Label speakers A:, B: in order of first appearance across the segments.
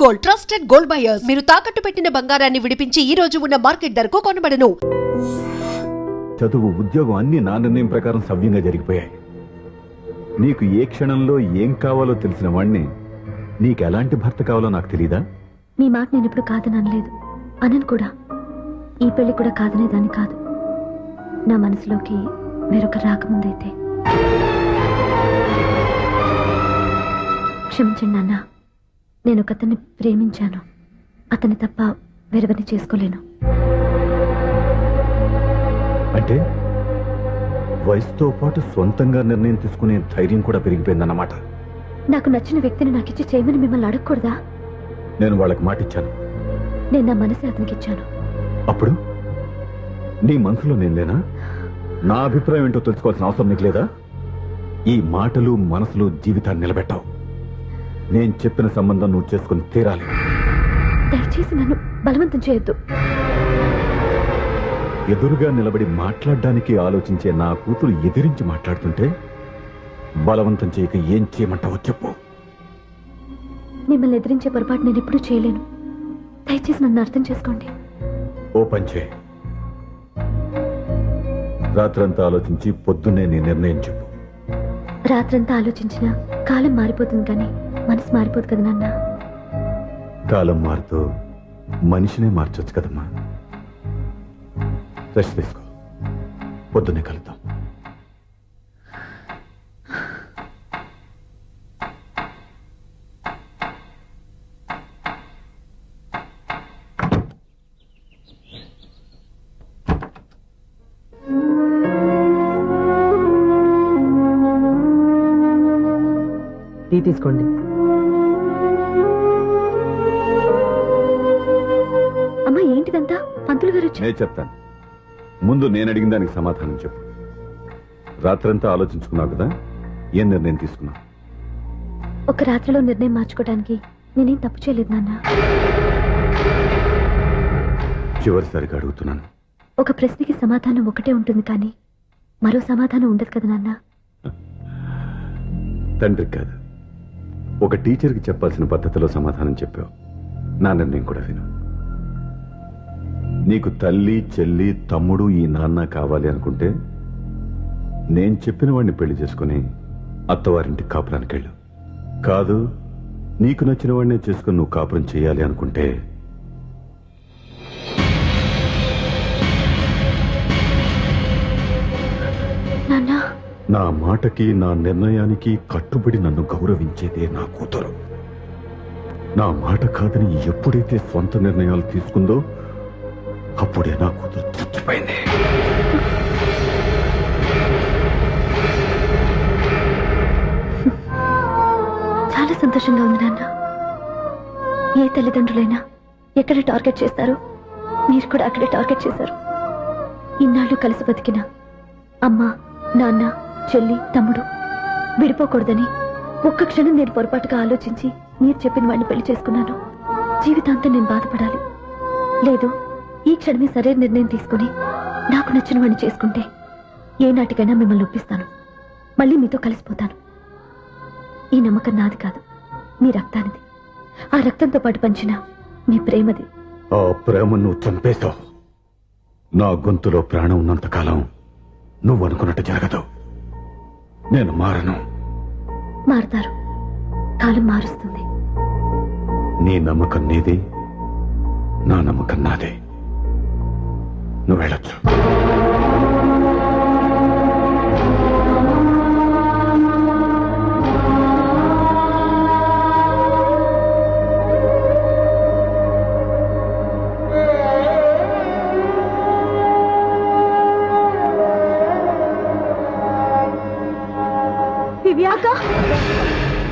A: Gold, trusted gold buyers. మీరు తాకట్టు పెట్టిన బంగారాన్ని విడిపించి ఈ రోజు ఉన్న మార్కెట్ ధరకు కొనబడను.
B: చదువు, ఉద్యోగం అన్ని నా నిర్ణయం ప్రకారం సవ్యంగా జరిగిపోయాయి. నీకు ఏ క్షణంలో ఏం కావాలో తెలిసిన వాణ్ణి నీకు ఎలాంటి భర్త కావాలో నాకు తెలీదా?
C: నీ మాట నేను ఇప్పుడు కాదని అనలేదు, అనను కూడా. ఈ పెళ్లి కూడా కాదనేదాన్ని కాదు. నా మనసులోకి వేరొక రాకముందైతే. క్షమించండి నాన్న, నేను ఒక అతన్ని ప్రేమించాను. అతన్ని తప్ప వేరెవరిని చేసుకోలేను.
B: అంటే వయసుతో పాటు సొంతంగా నిర్ణయం తీసుకునే ధైర్యం కూడా పెరిగిపోయిందన్నమాట.
C: నాకు నచ్చిన వ్యక్తిని నాకిచ్చి చేయమని మిమ్మల్ని అడగకూడదా?
B: నేను వాళ్ళకి మాట ఇచ్చాను.
C: నేను నా మనసే అతనికి ఇచ్చాను.
B: అప్పుడు నీ మనసులో నేను లేనా? నా అభిప్రాయం ఏంటో తెలుసుకోవాల్సిన అవసరం నీకు లేదా? ఈ మాటలు మనసులు జీవితాన్ని నిలబెట్టావు. నేను చెప్పిన సంబంధం నువ్వు చేసుకుని తీరాలి.
C: దయచేసి నన్ను బలవంతం చేయొద్దు.
B: ఎదురుగా నిలబడి మాట్లాడడానికి ఆలోచించే నా కూతురు ఎదిరించి మాట్లాడుతుంటే బలవంతం చేయక ఏం చేయమంటావో చెప్పు.
C: మిమ్మల్ని ఎదిరించే పొరపాటు నేను ఎప్పుడూ చేయలేను. దయచేసి నన్ను అర్థం చేసుకోండి.
B: ఓ పని చేయి, రాత్రంతా ఆలోచించి పొద్దున్నే నీ నిర్ణయం చెప్పు.
C: రాత్రంతా ఆలోచించినా కాలం మారిపోతుంది, కానీ మనసు మారిపోదు కదా నాన్న.
B: కాలం మారుతూ మనిషినే మార్చొచ్చు కదమ్మా. రెస్ట్ తీసుకో, పొద్దున్నే కలుద్దాం.
D: టీ తీసుకోండి.
C: అమ్మా, ఏంటిదంతా? పంతులు గారు వచ్చి.
B: నేను చెప్తాను, ముందు నేను అడిగిన దానికి సమాధానం చెప్పు. రాత్రంతా ఆలోచించుకున్నావు కదా, ఏం నిర్ణయం తీసుకున్నావు?
C: ఒక రాత్రిలో నిర్ణయం మార్చుకోవడానికి నేనేం తప్పు చేయలేదు నాన్న.
B: చివరిసారిగా అడుగుతున్నాను.
C: ఒక ప్రశ్నకి సమాధానం ఒకటే ఉంటుంది, కానీ మరో సమాధానం ఉండదు కదా నాన్న.
B: తండ్రికి కాదు, ఒక టీచర్కి చెప్పాల్సిన పద్ధతిలో సమాధానం చెప్పావు. నా నిర్ణయం కూడా విను. నీకు తల్లి, చెల్లి, తమ్ముడు, ఈ నాన్న కావాలి అనుకుంటే నేను చెప్పిన వాడిని పెళ్లి చేసుకుని అత్తవారింటికి కాపురానికి వెళ్ళు. కాదు, నీకు నచ్చిన వాడినే చేసుకుని నువ్వు కాపురం చేయాలి అనుకుంటే నా మాటకి, నా నిర్ణయానికి కట్టుబడి నన్ను గౌరవించేదే నా కూతురు. నా మాట కాదని ఎప్పుడైతే స్వంత నిర్ణయాలు తీసుకుందో అప్పుడే నా కూతురు చచ్చిపోయింది.
C: చాలా సంతోషంగా ఉంది నాన్న. ఏ తల్లిదండ్రులైనా ఎక్కడ టార్గెట్ చేస్తారో మీరు కూడా అక్కడే టార్గెట్ చేశారు. ఇన్నాళ్ళు కలిసి బతికిన అమ్మ, నాన్న, చెల్లి, తమ్ముడు విడిపోకూడదని ఒక్క క్షణం నేను పొరపాటుగా ఆలోచించి మీరు చెప్పిన వాడిని పెళ్లి చేసుకున్నాను. జీవితాంతం నేను బాధపడాలి? లేదు, ఈ క్షణమే సరైన నిర్ణయం తీసుకుని నాకు నచ్చిన వాడిని చేసుకుంటే ఏ నాటికైనా మిమ్మల్ని ఒప్పిస్తాను. మళ్ళీ మీతో కలిసిపోతాను. ఈ నమ్మకం నాది కాదు, మీ రక్తానిది. ఆ రక్తంతో పాటు పంచిన మీ ప్రేమది.
B: ఆ ప్రేమ నువ్వు చంపేశావు. నా గొంతులో ప్రాణం ఉన్నంతకాలం నువ్వు అనుకున్నట్టు జరగదు. నేను మారను.
C: మారుతారు, కాలం మారుస్తుంది.
B: నీ నమ్మకం నీది, నా నమ్మకం నాదే. నువ్వు వెళ్ళొచ్చు.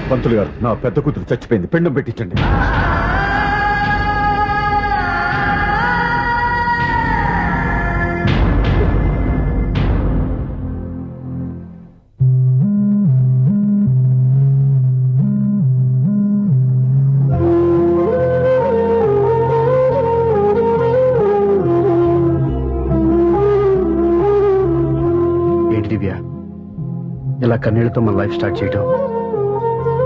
B: పంతులు గారు, నా పెద్ద కూతురు చచ్చిపోయింది, పిండం పెట్టించండి.
E: ఏంటి దివ్య, ఇలా కన్నీళ్లతో మన లైఫ్ స్టార్ట్ చేయటం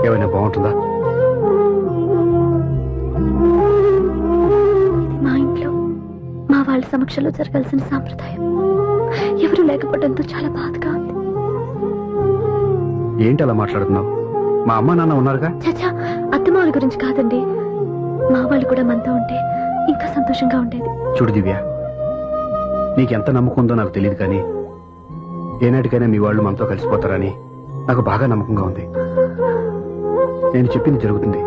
E: ఏమైనా బాగుంటుందా?
C: సమక్షంలో జరగాల్సిన సాంప్రదాయం ఎవరు లేకపోవడంతో చాలా బాధగా ఉంది.
E: ఏంటి అలా మాట్లాడుతున్నావు? మా అమ్మ నాన్న ఉన్నారుగా.
C: చచ్చా, అత్తమాల గురించి కాదండి, మా వాళ్ళు కూడా మనతో ఉంటే ఇంకా సంతోషంగా ఉండేది.
E: చూడు దివ్య, నీకెంత నమ్మకం ఉందో నాకు తెలియదు, కానీ ఏనాటికైనా మీ వాళ్ళు మనతో కలిసిపోతారని నాకు బాగా నమ్మకంగా ఉంది. నేను చెప్పింది జరుగుతుంది,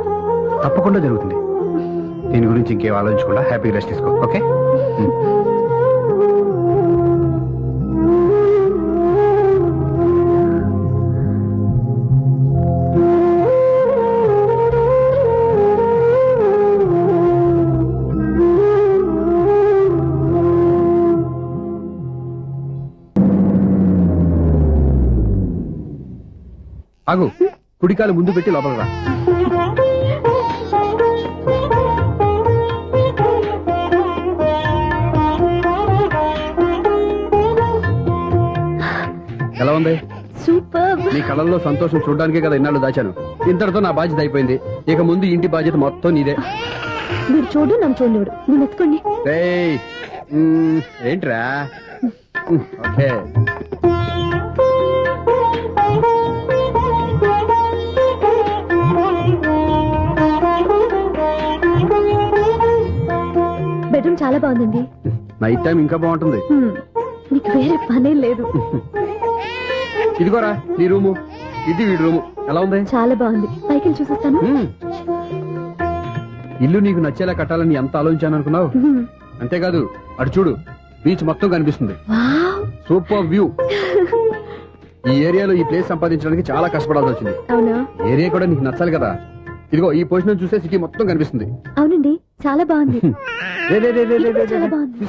E: తప్పకుండా జరుగుతుంది. దీని గురించి ఇంకేం ఆలోచించకుండా హ్యాపీ రెస్ట్ తీసుకో. ఓకే? ఆగు, కుడికాలు ముందు పెట్టి లోపల రా. ఎలా ఉంది?
C: సూపర్.
E: నీ కళ్ళల్లో సంతోషం చూడడానికే కదా ఇన్నాళ్ళు దాచాను. ఇంతటితో నా బాధ్యత అయిపోయింది. ఇక ముందు ఇంటి బాధ్యత మొత్తం నీదే.
C: మీరు చూడు, నన్ను చూడలేడు. నువ్వు ఎత్తుకోండి.
E: ఏయ్, ఏంట్రా? ఓకే.
C: బెడ్రూమ్ చాలా బాగుందండి.
E: నైట్ టైం ఇంకా బాగుంటుంది.
C: మీకు వేరే పనే లేదు.
E: ఇదిగోరా నీ రూము, ఇది వీడి రూము. ఎలా ఉంది?
C: చాలా బాగుంది. పైకి చూసేస్తాను.
E: ఇల్లు నీకు నచ్చేలా కట్టాలని ఎంత ఆలోచించాను అనుకున్నావు? అంతేకాదు, అటు చూడు, బీచ్ మొత్తం కనిపిస్తుంది. Super view. ఈ ఏరియాలో ఈ ప్లేస్ సంపాదించడానికి చాలా కష్టపడాల్సి వచ్చింది.
C: అవునా?
E: ఏరియా కూడా నీకు నచ్చాలి కదా. ఇదిగో ఈ పొజిషన్ చూస్తే సిటీ మొత్తం కనిపిస్తుంది.
C: అవునండి, చాలా బాగుంది. చాలా బాగుంది.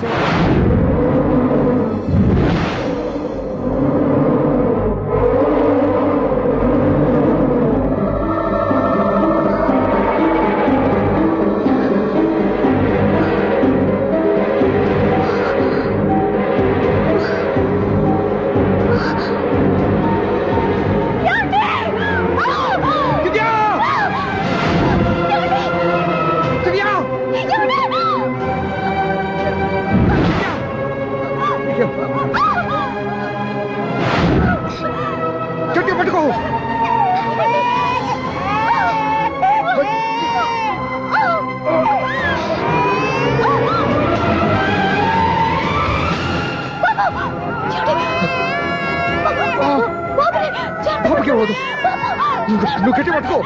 E: పట్టుకో. నువ్వు గట్టి పట్టుకో.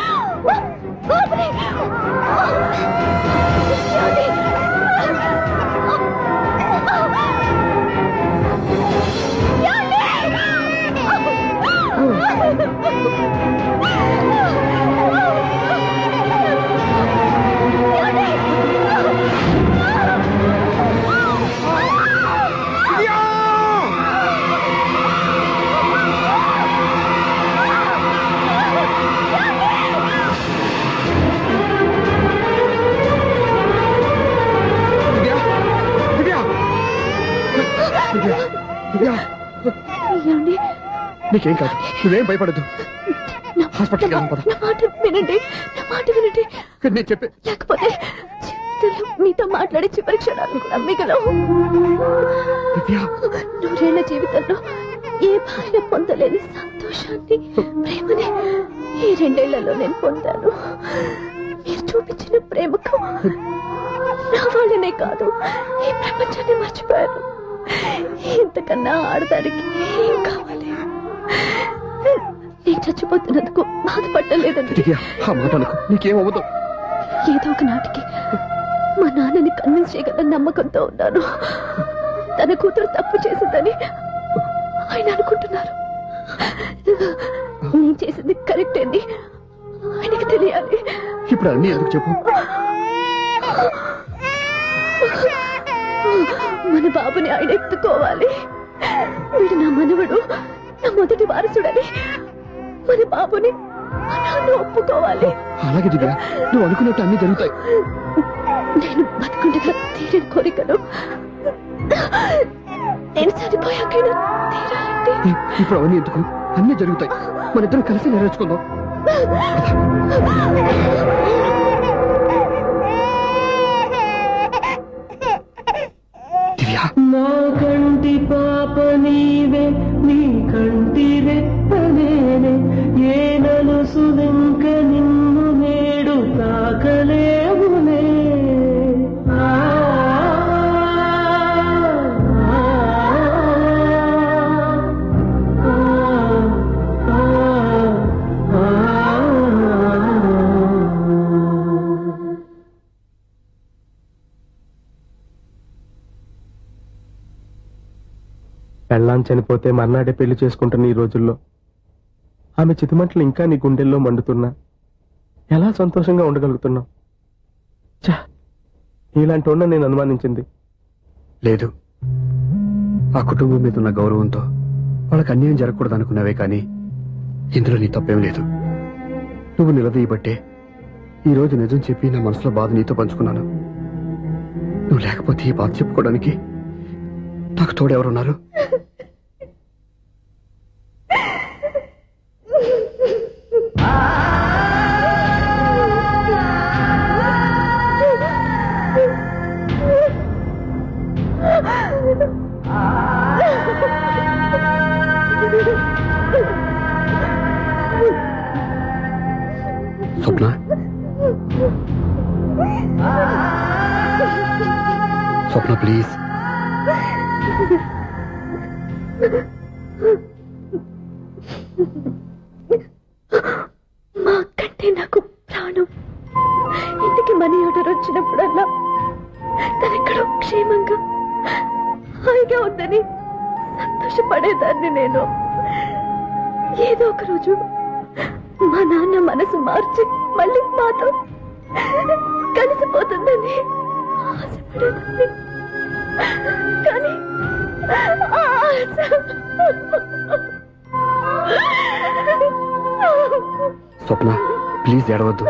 E: నీకేం కాదు, నువ్వేం భయపడద్దు. హాస్పిటల్కి వెళ్దాం పద.
C: నా మాట వినండి, నా మాట వినండి.
E: నేను చెప్పే,
C: లేకపోతే జీవితంలో మీతో మాట్లాడే చివరి క్షణాలు కూడా మిగలవు. నూరేళ్ల జీవితంలో ఏ భార్య పొందలేని సంతోషాన్ని, ప్రేమని ఈ 2 ఏళ్లలో నేను పొందాను. మీరు చూపించిన ప్రేమకు నా వాళ్ళనే కాదు, ఈ ప్రపంచాన్ని మర్చిపోయాను. ఇంతకన్నా ఆడదానికి ఏం కావాలి? నేను చచ్చిపోతున్నందుకు బాధపడలేదండి.
E: నీకేమవుతావు?
C: ఏదో ఒక నాటికి మా నాన్నని కన్విన్స్ చేయగల నమ్మకంతో ఉన్నాను. తన కూతురు తప్పు చేసిందని ఆయన అనుకుంటున్నారు. నేను చేసింది కరెక్ట్ అని ఆయనకి తెలియాలి.
E: ఇప్పుడు అన్నీ ఎందుకు చెప్పు?
C: మన బాబుని ఆయన ఎత్తుకోవాలి. వీడు నా మనవడు, నా మొదటి వారసుడని మన బాబుని మా నాన్న ఒప్పుకోవాలి.
E: అలాగే దివ్య, నువ్వు అనుకున్నట్టు అన్ని జరుగుతాయి.
C: నేను బతుకుండగా తీరని కోరికను నేను చనిపోయాకైనా తీరాలండి.
E: ఇప్పుడు అవన్నీ ఎందుకు? అన్ని జరుగుతాయి. మన ఇద్దరం కలిసి నెరవేర్చుకుందాం. దివ్య,
F: పాప నీవే నీ కంటి రెప్పనేనే ఏ నలుసుదెంక నిన్ను నేడు తాకలేవునే
G: పెళ్ళాం చనిపోతే మర్నాడే పెళ్లి చేసుకుంటున్న ఈ రోజుల్లో ఆమె చితిమంటలు ఇంకా నీ గుండెల్లో మండుతున్నా ఎలా సంతోషంగా ఉండగలుగుతున్నావు? ఇలాంటి ఉన్న నేను అనుమానించింది
E: లేదు. ఆ కుటుంబం మీద ఉన్న గౌరవంతో వాళ్ళకి అన్యాయం జరగకూడదు అనుకున్నావే కానీ ఇందులో నీ తప్పేం లేదు. నువ్వు నిలదీయబట్టే ఈ రోజు నిజం చెప్పి నా మనసులో బాధ నీతో పంచుకున్నాను. నువ్వు లేకపోతే ఈ బాధ చెప్పుకోవడానికి నాకు తోడెవరున్నారు? స్వప్న, స్వప్న ప్లీజ్.
C: మా అక్కంటే నాకు ప్రాణం. ఇంటికి మనీ ఆర్డర్ వచ్చినప్పుడల్లా తనెక్కడో క్షేమంగా హాయిగా ఉందని సంతోషపడేదాన్ని నేను. ఏదో ఒక రోజు మా నాన్న మనసు మార్చి మళ్ళీ మాతో కలిసిపోతుందని ఆశపడేదాన్ని. కానీ
E: స్వప్న ప్లీజ్ ఏడవద్దు.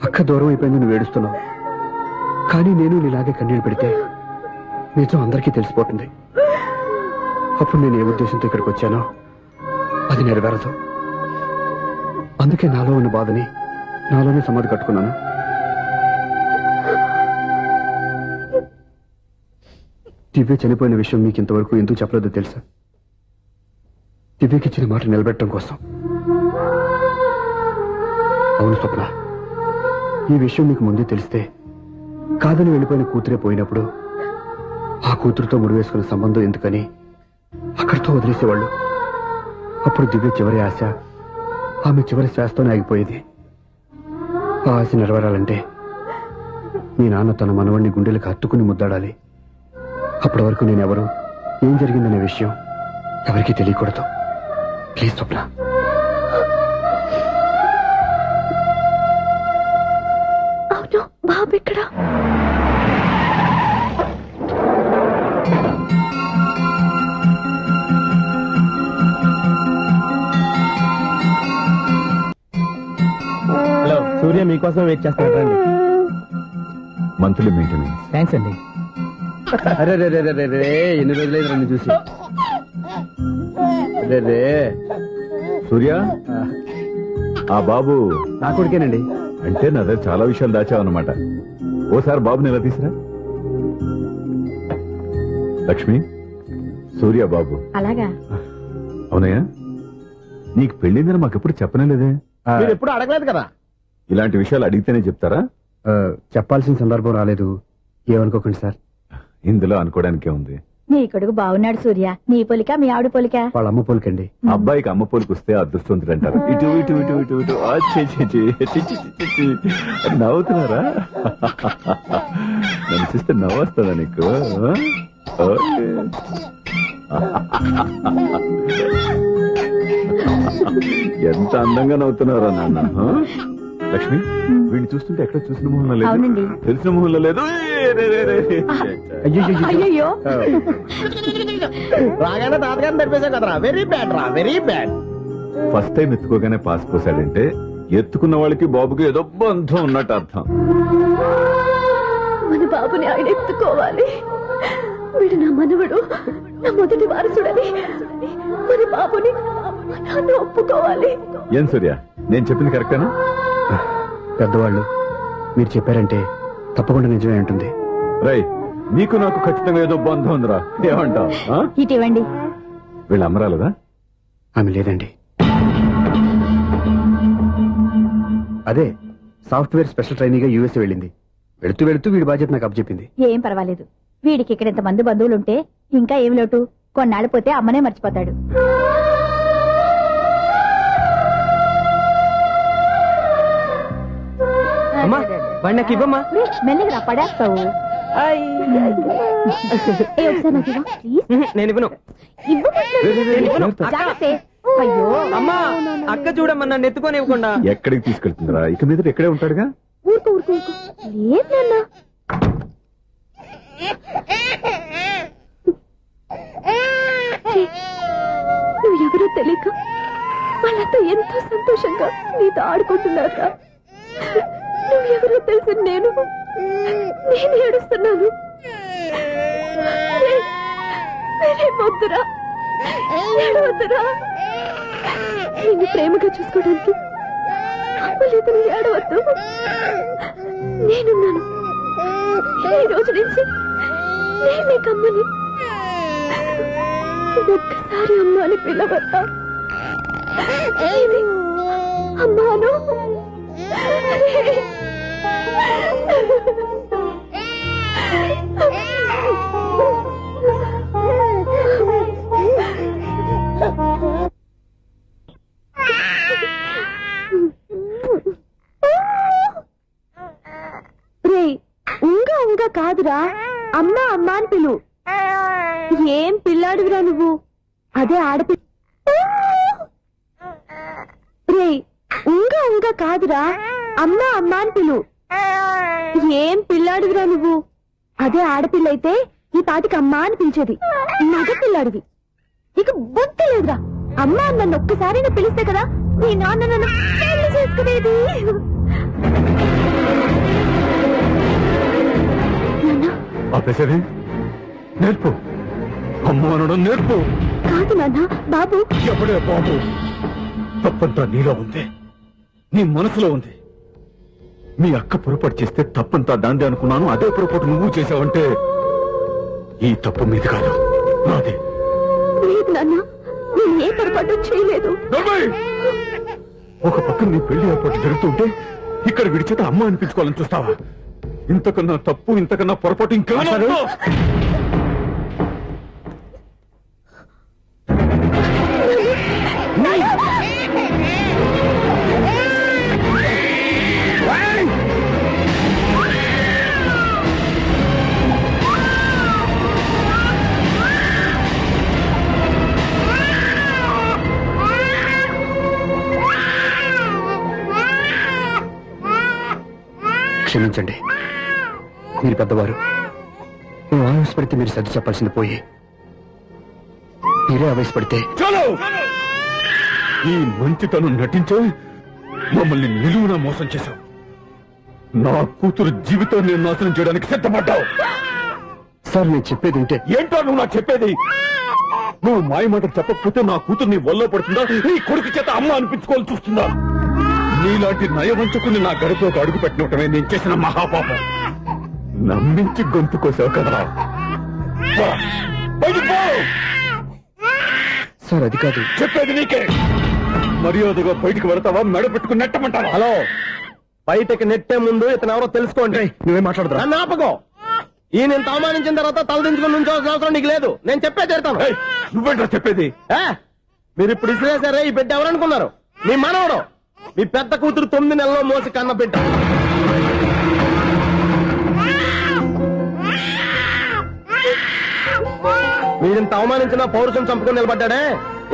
E: అక్క దూరం అయిపోయింది, నువ్వు ఏడుస్తున్నావు. కానీ నేను నీలాగే కన్నీళ్ళు పెడితే నిజం అందరికీ తెలిసిపోతుంది. అప్పుడు నేను ఏ ఉద్దేశంతో ఇక్కడికి వచ్చానో అది నెరవేరదు. అందుకే నాలో ఉన్న బాధని నాలోనే సమాధి కట్టుకున్నాను. దివ్య చనిపోయిన విషయం మీకు ఇంతవరకు ఎందుకు చెప్పలేదో తెలుసా? దివ్యకి ఇచ్చిన మాట నిలబెట్టడం కోసం. అవును స్వప్న, ఈ విషయం మీకు ముందే తెలిస్తే కాదని వెళ్ళిపోయిన కూతురే పోయినప్పుడు ఆ కూతురుతో ముడివేసుకున్న సంబంధం ఎందుకని అక్కడితో వదిలేసేవాళ్ళు. అప్పుడు దివ్య చివరి ఆశ ఆమె చివరి శ్వాసతోనే ఆగిపోయేది. ఆ ఆశ నెరవేరాలంటే మీ నాన్న తన మనవడిని గుండెలకు హత్తుకుని ముద్దాడాలి. అప్పటి వరకు నేనెవరు, ఏం జరిగిందనే విషయం ఎవరికీ తెలియకూడదు. ప్లీజ్ స్వప్న.
C: అవును, బాబు ఇక్కడ.
G: హలో, సూర్య మీకోసం వెయిట్ చేస్తాను, రండి.
B: Monthly maintenance.
G: థ్యాంక్స్ అండి.
E: అరే రే రే రే రే, ఎన్ని రోజులైంది నన్ను చూసి. అరే రే
B: సూర్య, ఆ బాబు
E: నా కొడుకేనండి.
B: అంటే నా దగ్గర చాలా విషయాలు దాచావన్నమాట. ఓసారి బాబుని ఎలా తీసురా. లక్ష్మి, సూర్య బాబు.
C: అలాగా?
B: అవునయ్యా, నీకు పెళ్ళిందని మాకెప్పుడు చెప్పనే లేదే.
G: మీరు ఎప్పుడు అడగలేదు కదా.
B: ఇలాంటి విషయాలు అడిగితేనే చెప్తారా?
E: చెప్పాల్సిన సందర్భం రాలేదు, ఏమనుకోకండి సార్.
B: ఇందులో అనుకోవడానికే ఉంది.
C: నీ కొడుకు బాగున్నాడు సూర్య. నీ పోలిక మీ ఆవిడ పోలిక.
E: వాళ్ళ అమ్మ పోలికండి.
B: అబ్బాయికి అమ్మ పోలికి వస్తే అదృష్టవంతుడు అంటారు. ఇటు ఇటు ఇటు ఇటు ఇటు ఆ, ఛీ, ఛీ, ఛీ, ఛీ, ఛీ, ఛీ, ఛీ. నవ్వుతున్నారా? నన్ను చూస్తే నవ్వు వస్తుందా నీకు? ఓకే. ఎంత అందంగా నవ్వుతున్నారా నాన్న. లక్ష్మి, వీడిని చూస్తుంటే ఎక్కడ చూసిన మొహంలో లేదు, తెలిసిన మొహంలో లేదు.
C: అయ్యో,
G: రాగానే తాతగారిని తెరిపేశావు కదరా. వెరీ బ్యాడ్ రా, వెరీ బ్యాడ్.
B: ఫస్ట్ టైం ఎత్తుకోగానే పాస్ పోసాడంటే ఎత్తుకున్న వాళ్ళకి బాబుకి ఏదో బంధం ఉన్నట్టు అర్థం.
C: మన బాబుని ఆయన ఎత్తుకోవాలి. వీడు నా మనవడు, నా మొదటి వారసుడని మన బాబుని నాన్న ఒప్పుకోవాలి.
B: ఏం సూర్య, నేను చెప్పింది కరెక్టేనా?
E: పెద్దవాళ్ళు మీరు చెప్పారంటే తప్పకుండా నిజమే ఉంటుంది.
B: రై, నీకు నాకు ఖచ్చితంగా ఏదో బంధం ఉందిరా, ఏమంటావు? ఆ?
C: ఇటీవండి.
B: వీళ్ళు అమ్మరాలదా?
E: ఆమె లేదండి. అదే సాఫ్ట్వేర్ స్పెషల్ ట్రైనింగ్ గా యూఎస్ వెళ్ళింది. వెళుతూ వెళుతూ వీడి బాధ్యత నాకు అప్పచెప్పింది.
C: ఏం పర్వాలేదు. వీడికి ఇక్కడ ఇంతమంది బంధువులుంటే ఇంకా ఏం లోటు. కొన్నాళ్ళు పోతే అమ్మనే మర్చిపోతాడు.
D: అమ్మా వాడి నాకు ఇవ్వమ్మా.
C: మెల్లిగా పడేస్తావు. ఒకసారి నాకు ఇవ్వు, ప్లీజ్.
D: నేను ఇవ్వను.
C: జాగ్రత్త. అయ్యో
D: అమ్మా అక్క చూడమ్మా నన్ను ఎత్తుకొని ఇవ్వకుండా.
B: ఎక్కడికి తీసుకెళ్తుందిరా? ఇక మీద ఎక్కడే ఉంటాడుగా.
C: ఊరుకో ఊరుకో ఊరుకో. లేదు నాన్న. నువ్వెవరో తెలియక వాళ్ళంతా ఎంతో సంతోషంగా నీతో ఆడుకుంటున్నారా? నువ్వెవరో తెలిసి నేను ఏడుస్తున్నాను. వద్దురా, ఏడవద్దురా. నిన్ను ప్రేమగా చూసుకోవడానికి అమ్మలేదు. ఏడవద్దు, నేనున్నాను. ఈ రోజు నుంచి నేను నీకు అమ్మని. ఒక్కసారి అమ్మ అని పిలవద్దా? అమ్మాను. రే ఉంగా ఉంగా కాదురా, అమ్మా అమ్మా అని పిలు. ఏం పిల్లాడురా నువ్వు? అదే ఆడపిల్ల. రే ఉంగా ఉంగా కాదురా, అమ్మా అమ్మా అని పిలు. ఏం పిల్లాడురా నువ్వు? అదే ఆడపిల్ల అయితే ఈ పాటికి అమ్మా అని పిలిచేది. మగ పిల్లాడివి. ఇక బుద్ధి లేదురా. అమ్మా నన్ను ఒక్కసారి పిలిస్తే కదా నీ నాన్న నన్ను పెళ్లి చేసుకునేది.
B: ఆపేసేది నేర్పు. అమ్మ అనడం నేర్పు.
C: కాదు నాన్న, బాబు.
B: ఎవడే బాబు? తప్పంతా నీలో ఉంది, నీ మనసులో ఉంది. మీ అక్క పొరపాటు చేస్తే తప్పంతా దాందే అనుకున్నాను. అదే పొరపాటు నువ్వు చేసావంటే ఈ తప్పు మీది కాదు, నాదే.
C: లేదు నాన్న, నేను ఏ పొరపాటు చేయలేదు.
B: నవ్వయ్! ఒక పక్కన నీ పెళ్లి ఏర్పాటు జరుగుతుంటే ఇక్కడ విడిచేత అమ్మ అనిపించుకోవాలని చూస్తావా? ఇంతకన్నా తప్పు, ఇంతకన్నా పొరపాటు ఇంకేమన్నా?
E: క్షమించండి, మీరు పెద్దవారు. నువ్వు ఆవేశపడితే మీరు సర్ది చెప్పాల్సింది పోయి మీరే ఆవేశపడితే.
B: చాలు! ఈ మంచితనం నటించే మమ్మల్ని నిలువున మోసం చేశావు. నా కూతురు జీవితాన్ని నాశనం చేయడానికి సిద్ధపడ్డావు.
E: సార్ నేను చెప్పేది ఉంటే.
B: ఏంటో నువ్వు నాకు చెప్పేది? నువ్వు మాయమాట చెప్పకపోతే నా కూతురు నీ వల్ల పడుతుందా? నీ కొడుకు చేత అమ్మ అనిపించుకోవాలని చూస్తుందా? నీలాంటి నయవంచుకుని నా గడపలోకి అడుగు పెట్టినటమే నేను చేసిన మహాపాపం. నమ్మించి గొంతు కోసావు కదా. పో, బయటికి పో.
E: సార్ అది కాదు.
B: చెప్పేది నీకే. మర్యాదగా బయటికి వెళతావా? మెడ పెట్టుకుని నెట్టమంటావా?
G: హలో, బయటకి నెట్టే ముందు ఇతను ఎవరో తెలుసుకోండి.
E: నువ్వేం మాట్లాడదా?
G: నన్ను ఆపకో. ఈయన ఇంత అవమానించిన తర్వాత తలదించుకుని నుంచోవాల్సిన అవసరం నీకు లేదు. నేను చెప్పే తీరుతాను.
B: ఏయ్, నువ్వేంటో చెప్పేది?
G: మీరు ఇప్పుడు ఇసిరేసారే, ఈ బిడ్డ ఎవరనుకున్నారు? మీ మనవడు, మీ పెద్ద కూతురు 9 నెలల్లో మోసి కన్న బిడ్డ. మీరింత అవమానించిన పౌరుషం చంపుకొని నిలబడ్డాడే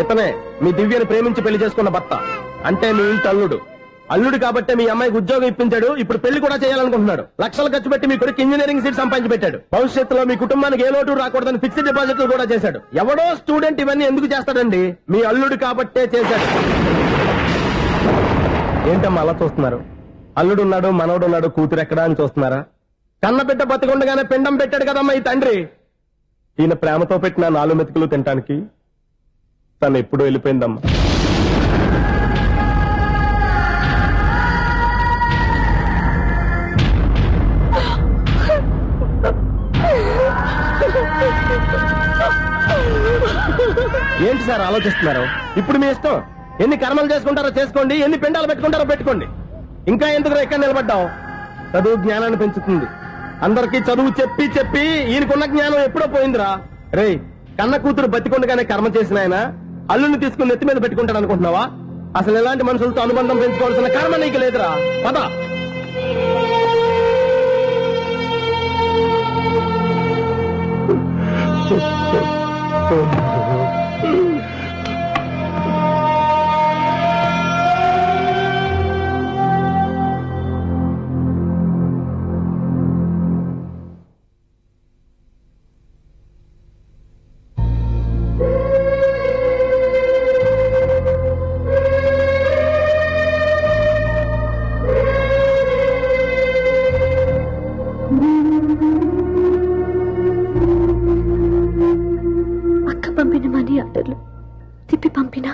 G: ఇతనే మీ దివ్యని ప్రేమించి పెళ్లి చేసుకున్న భర్త. అంటే మీ ఇంటి అల్లుడు. అల్లుడు కాబట్టే మీ అమ్మాయికి ఉద్యోగం ఇప్పించాడు. ఇప్పుడు పెళ్లి కూడా చేయాలనుకుంటున్నాడు. లక్షలు ఖర్చు పెట్టి మీ కొడుకు ఇంజనీరింగ్ సీట్ సంపాదించి పెట్టాడు. భవిష్యత్తులో మీ కుటుంబానికి ఏ లోటు రాకూడదని ఫిక్స్డ్ డిపాజిట్లు కూడా చేశాడు. ఎవడో స్టూడెంట్ ఇవన్నీ ఎందుకు చేస్తాడండి? మీ అల్లుడు కాబట్టే చేశాడు. ఏంటమ్మా అలా చూస్తున్నారు? అల్లుడున్నాడు, మనవడున్నాడు, కూతురు ఎక్కడా అని చూస్తున్నారా? కన్నబిడ్డ బతికుండగానే పిండం పెట్టాడు కదమ్మా ఈ తండ్రి. ఈయన ప్రేమతో పెట్టిన 4 మెతుకులు తినటానికి తను ఎప్పుడూ వెళ్ళిపోయిందమ్మా. ఏంటి సార్ ఆలోచిస్తున్నారు? ఇప్పుడు మీ ఇష్టం. ఎన్ని కర్మలు చేసుకుంటారో చేసుకోండి, ఎన్ని పిండాలు పెట్టుకుంటారో పెట్టుకోండి. ఇంకా ఎందుకు ఎక్కడ నిలబడ్డావు? చదువు జ్ఞానాన్ని పెంచుతుంది. అందరికీ చదువు చెప్పి చెప్పి ఈయనకున్న జ్ఞానం ఎప్పుడో పోయిందిరా. రేయ్, కన్న కూతురు బతికొండగానే కర్మ చేసిన ఆయన అల్లుని తీసుకుని నెత్తి మీద పెట్టుకుంటాడు అనుకుంటున్నావా? అసలు ఎలాంటి మనుషులతో అనుబంధం పెంచుకోవాల్సిన కర్మ నీకు లేదురా. పద.
C: అక్క పంపిన మనీ ఆర్డర్లు తిప్పి పంపినా,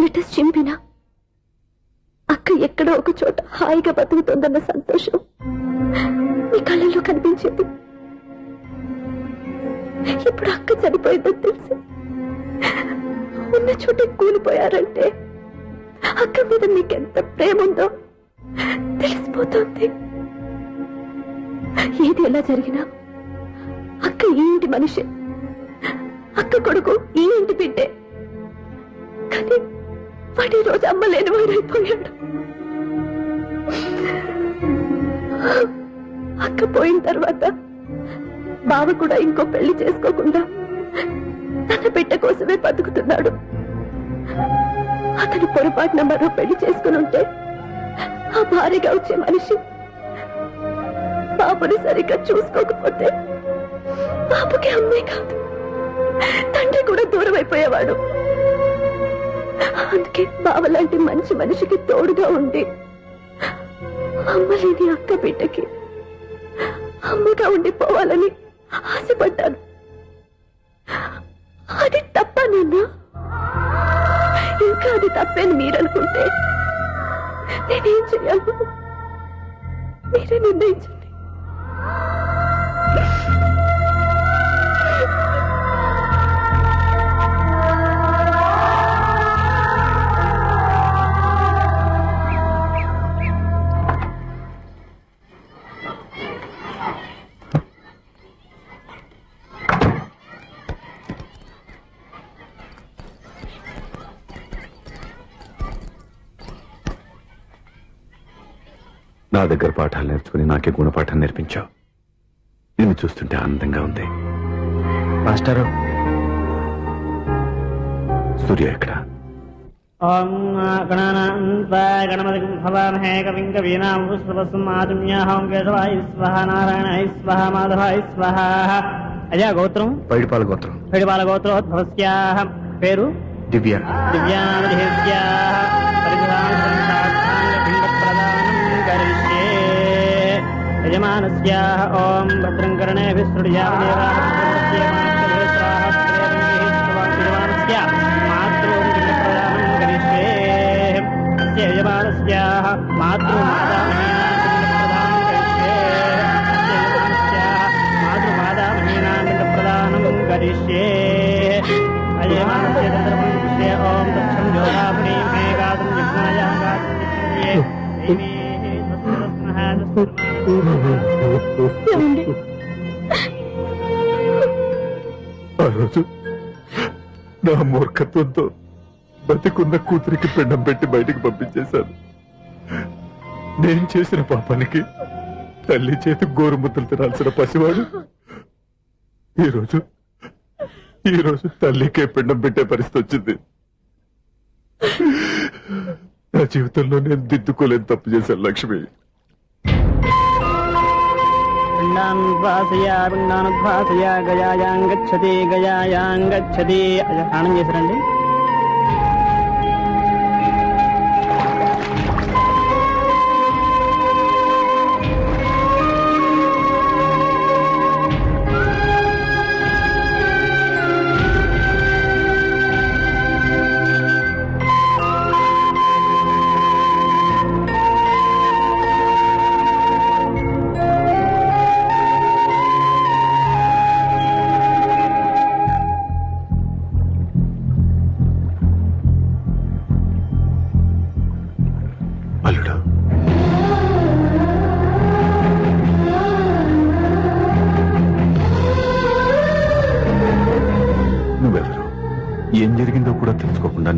C: లెటర్స్ చింపినా అక్క ఎక్కడో ఒక చోట హాయిగా బతుకుతుందన్న సంతోషం మీ కళ్ళల్లో కనిపించింది. ఇప్పుడు అక్క చనిపోయిందని తెలిసి ఉన్న చోట కూలిపోయారంటే అక్క మీద మీకెంత ప్రేమ ఉందో తెలిసిపోతుంది. ఏది ఎలా జరిగినా అక్క ఈ ఇంటి మనిషి, అక్క కొడుకు ఈ ఇంటి బిడ్డే. కానీ వాడి రోజు అమ్మ లేని వాడైపోయాడు. అక్క పోయిన తర్వాత బావ కూడా ఇంకో పెళ్లి చేసుకోకుండా తన బిడ్డ కోసమే బతుకుతున్నాడు. అతను పొరపాటున మరో పెళ్లి చేసుకుని ఉంటే ఆ భార్యగా వచ్చే మనిషి బాబుని సరిగ్గా చూసుకోకపోతే బాబుకి అమ్మే కాదు, తండ్రి కూడా దూరం అయిపోయేవాడు. అందుకే బావ లాంటి మంచి మనిషికి తోడుగా ఉండి అమ్మ లేని అక్క బిడ్డకి అమ్మగా ఉండిపోవాలని ఆశపడ్డాను. అది తప్ప నాన్న? ఇంకా అది తప్పని మీరనుకుంటే నేనేం చేయాలి? మీరే నిర్ణయించండి.
B: నా దగ్గర పాఠాలు నేర్చుకుని నాకే గుణపాఠం నేర్పించావు. నిన్ను చూస్తుంటే ఆనందంగా ఉంది.
E: మాస్టరు,
B: సూర్య ఎక్కడ?
F: ఓం గణపతి భవామహే కవిం కవీనామృతవసుమాతుమ్యాహం కేశవాయ స్వహ నారాయణాయ స్వహ మాధవాయ స్వహ. అయ్యా గోత్రం?
E: పైడిపాల గోత్రం.
F: పైడిపాల గోత్రోద్భవస్యాః. పేరు?
E: దివ్య.
F: దివ్యానామధేస్యాః. యజమానస్యాః. ఓం భద్రం కర్ణేభిः శృణుయామదేవాः. యజమానస్యాః మాతృమాతామహీనాం ప్రదానం కరిష్యే. యజమానస్య తంత్రం విషయ. ఓం తచ్చం జ్యోతాఫణీం హే గాతుం జిహ్నాయాం గాతుం
B: ఆ రోజు నా మూర్ఖత్వంతో బతికున్న కూతురికి పిండం పెట్టి బయటికి పంపించేశాను. నేను చేసిన పాపానికి తల్లి చేతి గోరుముద్దలు తినాల్సిన పసివాడు ఈ రోజు తల్లికే పిండం పెట్టే పరిస్థితి వచ్చింది. నా జీవితంలో నేను దిద్దుకోలేని తప్పు చేశాను లక్ష్మి.
F: పిండానుద్వాసయ గయాయాం గచ్చతి గయాయాం గచ్చతి. స్నానం చేశారండి?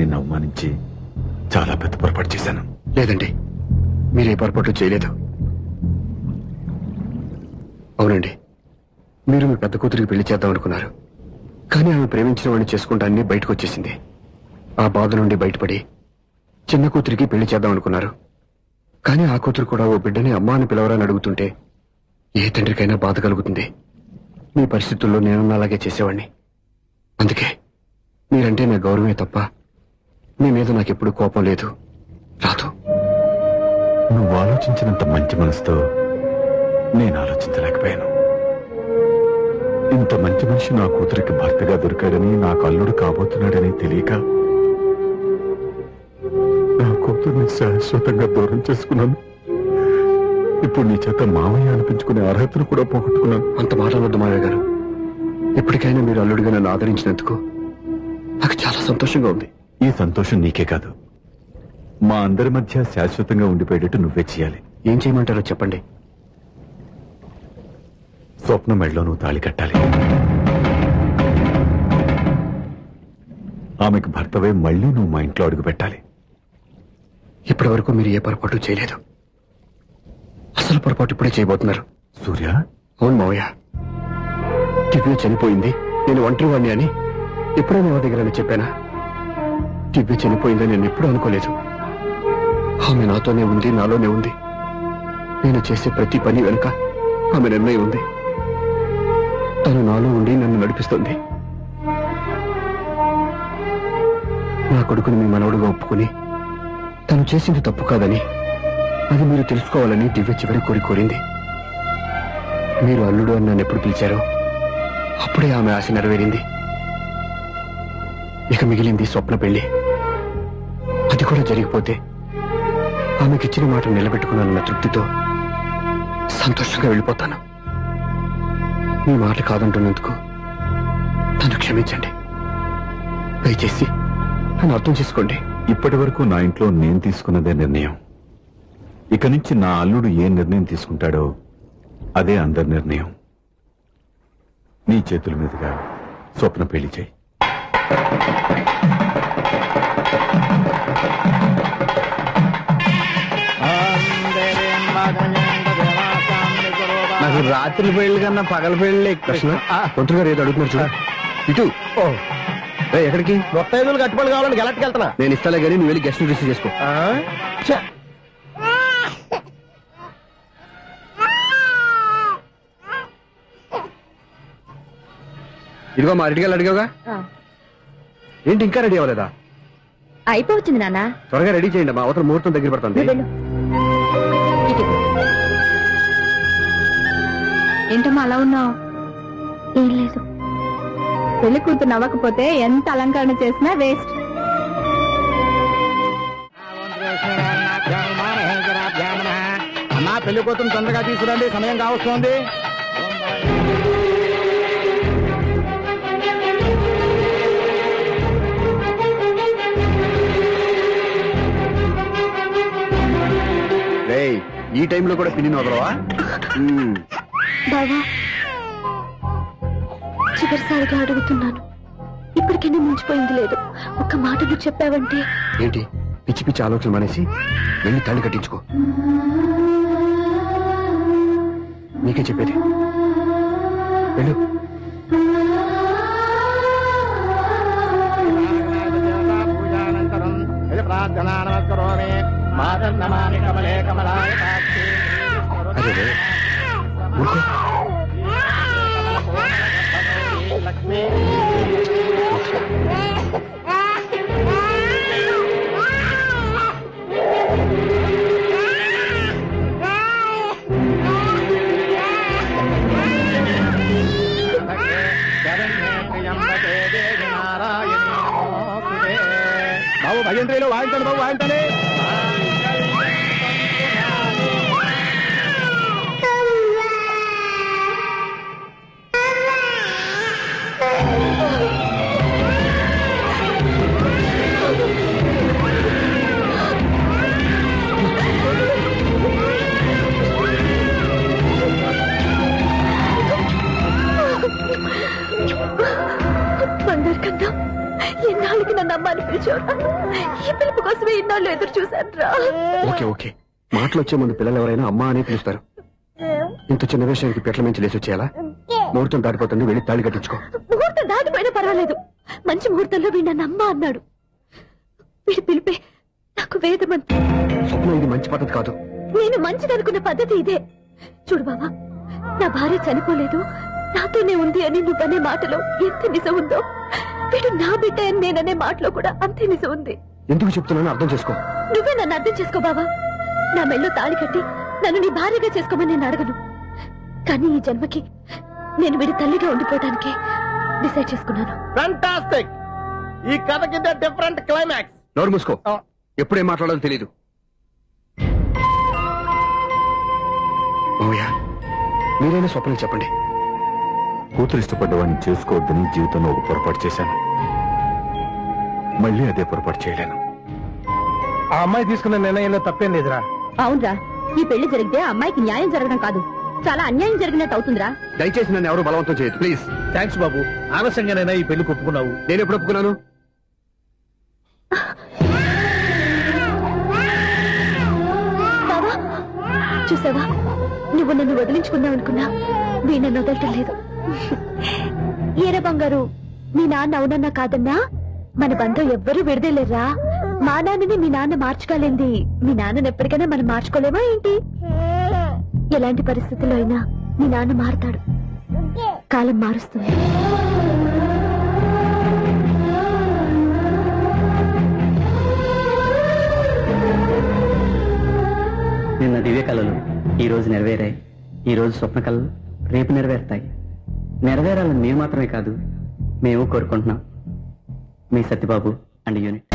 B: నిన్ను అవమానించి చాలా పెద్ద పొరపాటు చేశాను.
E: లేదండి, మీరు ఏ పొరపాటు చేయలేదు. అవునండి, మీరు మీ పెద్ద కూతురికి పెళ్లి చేద్దాం అనుకున్నారు. కానీ ఆమె ప్రేమించిన వాడిని చేసుకుంటానని బయటకు వచ్చేసింది. ఆ బాధ నుండి బయటపడి చిన్న కూతురికి పెళ్లి చేద్దాం అనుకున్నారు. కానీ ఆ కూతురు కూడా ఓ బిడ్డని అమ్మా అని పిలవరని అడుగుతుంటే ఏ తండ్రికైనా బాధ కలుగుతుంది. మీ పరిస్థితుల్లో నేనన్నా అలాగే చేసేవాడిని. అందుకే మీరంటే నా గౌరవమే తప్ప మీ మీద నాకెప్పుడు కోపం లేదు, రాదు.
B: నువ్వు ఆలోచించినంత మంచి మనసుతో నేను ఆలోచించలేకపోయాను. ఇంత మంచి మనిషి నా కూతురికి భర్తగా దొరికాడని, నాకు అల్లుడు కాబోతున్నాడని తెలియక నా కూతుర్ని శాశ్వతంగా దూరం చేసుకున్నాను. ఇప్పుడు నీ చేత మామయ్య అనిపించుకునే అర్హతను కూడా పోగొట్టుకున్నాను.
E: అంత మాట్లాడవద్దు మావయ్య గారు. ఎప్పటికైనా మీరు అల్లుడిగా నన్ను ఆదరించినందుకు నాకు చాలా సంతోషంగా ఉంది.
B: ఈ సంతోషం నీకే కాదు, మా అందరి మధ్య శాశ్వతంగా ఉండిపోయేటట్టు నువ్వే చేయాలి.
E: ఏం చేయమంటారో చెప్పండి.
B: స్వప్న మెడలో నువ్వు తాళి కట్టాలి. ఆమెకు భర్తవే మళ్ళీ నువ్వు మా ఇంట్లో అడుగు పెట్టాలి.
E: ఇప్పటి వరకు మీరు ఏ పొరపాటు చేయలేదు. అసలు పొరపాటు ఇప్పుడే చేయబోతున్నారు.
B: సూర్య,
E: అవును మావయ్య, దివ్య చనిపోయింది, నేను ఒంటరి వాడిని అని ఎప్పుడైనా ఎవరి దగ్గర చెప్పానా? దివ్య చనిపోయిందని నేను ఎప్పుడూ అనుకోలేదు. ఆమె నాతోనే ఉంది, నాలోనే ఉంది. నేను చేసే ప్రతి పని వెనుక ఆమె నిర్ణయం ఉంది. తను నాలో ఉండి నన్ను నడిపిస్తుంది. నా కొడుకుని మీ మనవడుగా ఒప్పుకుని తను చేసింది తప్పు కాదని, అది మీరు తెలుసుకోవాలని దివ్య చివరి కోరింది. మీరు అల్లుడు అని నన్ను ఎప్పుడు పిలిచారో అప్పుడే ఆమె ఆశ నెరవేరింది. ఇక మిగిలింది స్వప్న పెళ్లి. అది కూడా జరిగిపోతే ఆమెకిచ్చిన మాట నిలబెట్టుకున్నానన్న తృప్తితో సంతోషంగా వెళ్ళిపోతాను. మీ మాట కాదంటున్నందుకు నన్ను క్షమించండి. దయచేసి నన్ను అర్థం చేసుకోండి.
B: ఇప్పటి వరకు నా ఇంట్లో నేను తీసుకున్నదే నిర్ణయం. ఇక నుంచి నా అల్లుడు ఏ నిర్ణయం తీసుకుంటాడో అదే అందరి నిర్ణయం. నీ చేతుల మీదుగా స్వప్న పెళ్లి చేయి.
E: నాకు రాత్రి పెళ్లి కన్నా పగల పెళ్లి కృష్ణ. మంత్రి గారు ఏదో అడుగుతున్నారు చూడ. ఇటు ఎక్కడికి?
G: మొత్తం ఐదులు కట్టుబడి కావాలని గెలట్టుకు వెళ్తున్నా.
E: నేను ఇస్తాలే కానీ నువ్వు వెళ్ళి గెస్ట్ రిసీవ్ చేసుకో. ఇదిగో మా రెడీ గారు అడిగావుగా, ఏంటి ఇంకా రెడీ అవ్వలేదా?
C: అయిపోవచ్చింది నాన్న.
E: త్వరగా రెడీ చేయండి, మా అవతల ముహూర్తం దగ్గర పడుతుంది.
C: ఏంటమ్మా అలా ఉన్నావు? ఏం లేదు. పెళ్లి కూతురు నవ్వకపోతే ఎంత అలంకరణ చేసినా వేస్ట్.
F: అమ్మా పెళ్లి కూతురు తొందరగా తీసుకురండి, సమయం కావస్తోంది.
E: ఈ టైంలో కూడా పిన్ని వదలవా?
C: బావా, చివరిసారిగా అడుగుతున్నాను, ఇప్పటికైనా మించిపోయింది లేదు. ఒక్క మాట నువ్వు చెప్పావంటే.
E: ఏంటి పిచ్చి పిచ్చి ఆలోచన మానేసి వెళ్ళి తాళి కట్టించుకో. నీకే చెప్పేది, వెళ్ళు.
F: ప్రార్థనా నమస్కరోమి. మాతన్నమాని కమలే కమలాయ
E: అదే ఊరుకో.
F: లక్ష్మీ బాబు భజంత్రీలు వాయించండి, బాబు వాయించండి.
C: బంగారు కన్నా ఎన్నాళ్ళు పలికి నన్ను అమ్మ అని పిలిచావురా. ఈ పిలుపు కోసమే ఇన్నాళ్ళు ఎదురు చూశాను రా.
E: ఓకే ఓకే, మాటలు వచ్చే ముందు పిల్లలు ఎవరైనా అమ్మా అని పిలుస్తారు. ఇంత చిన్న విషయానికి పెట్ల మించి లేసి వచ్చేయాలా? ముహూర్తం దాటిపోతుంది, వెళ్ళి తాళి కట్టించుకో.
C: ముహూర్తం దాటిపోయినా పర్వాలేదు, మంచి ముహూర్తంలో వీడు నన్ను అమ్మ అన్నాడు. వీడి పిలిపే నాకు వేదమంతి.
E: స్వప్నం, ఇది మంచి పద్ధతి కాదు.
C: నేను మంచిదనుకున్న పద్ధతి ఇదే. చూడు బావా, నా భార్య చనిపోలేదు, నాతోనే ఉంది అని నువ్వనే మాటలో ఎంత నిజం ఉందో, వీడు నా బిడ్డ అని నేననే మాటలో కూడా అంతే నిజం ఉంది.
E: ఎందుకు చెప్తున్నానో అర్థం చేసుకో.
C: నువ్వే నన్ను అర్థం చేసుకో బావా. నా మెళ్ళో తాళి కట్టి నన్ను నీ భార్యగా చేసుకోమని నేను అడగను, కానీ ఈ జన్మకి నేను వీడి తల్లిగా ఉండిపోవడానికి డిసైడ్ చేసుకున్నాను.
G: ఫ్యాంటాస్టిక్! ఈ కథకి డిఫరెంట్ క్లైమాక్స్.
E: నోరు మూసుకో, ఎప్పుడేం మాట్లాడాలో తెలీదు. మావయ్య, మీరైనా స్వప్నం చెప్పండి.
B: కూతురు ఇష్టపడ్డవాడిని చేసుకోవద్దని జీవితంలో ఒక పొరపాటు చేశాను. మళ్ళీ అదే పొరపాటు చేయలేను.
G: ఆ అమ్మాయి తీసుకున్న నిర్ణయంలో తప్పేం లేదురా.
C: అవునరా, ఈ పెళ్లి జరిగితే అమ్మాయికి న్యాయం జరగడం కాదు, చాలా అన్యాయం జరిగినట్టు అవుతుందిరా.
E: దయచేసి నన్ను ఎవరు బలవంతం చేయదు, ప్లీజ్.
G: థ్యాంక్స్ బాబు, ఆలస్యంగానైనా ఈ పెళ్లి ఒప్పుకున్నావు.
E: నేను ఎప్పుడు ఒప్పుకున్నాను?
C: బావా, చూసావా, నువ్వు నన్ను వదిలించుకుందాం అనుకున్నా వీ నన్ను వదలటం లేదు. ఏరా బంగారు, మీ నాన్న అవునన్నా కాదన్నా మన బంధం ఎవ్వరూ విడదలేరా. మా నాన్నని మీ నాన్న మార్చుకోలేంది, మీ నాన్నని ఎప్పటికైనా మనం మార్చుకోలేమా ఏంటి? ఎలాంటి పరిస్థితుల్లో అయినా మీ నాన్న మారుతాడు, కాలం మారుస్తుంది.
H: నిన్న దివ్య కళలు ఈ రోజు నెరవేరాయి, ఈ రోజు స్వప్న కళలు రేపు నెరవేరుతాయి. నెరవేరాలని మీరు మాత్రమే కాదు, మేము కోరుకుంటున్నాం. మీ సత్యబాబు అండ్ యూనిట్.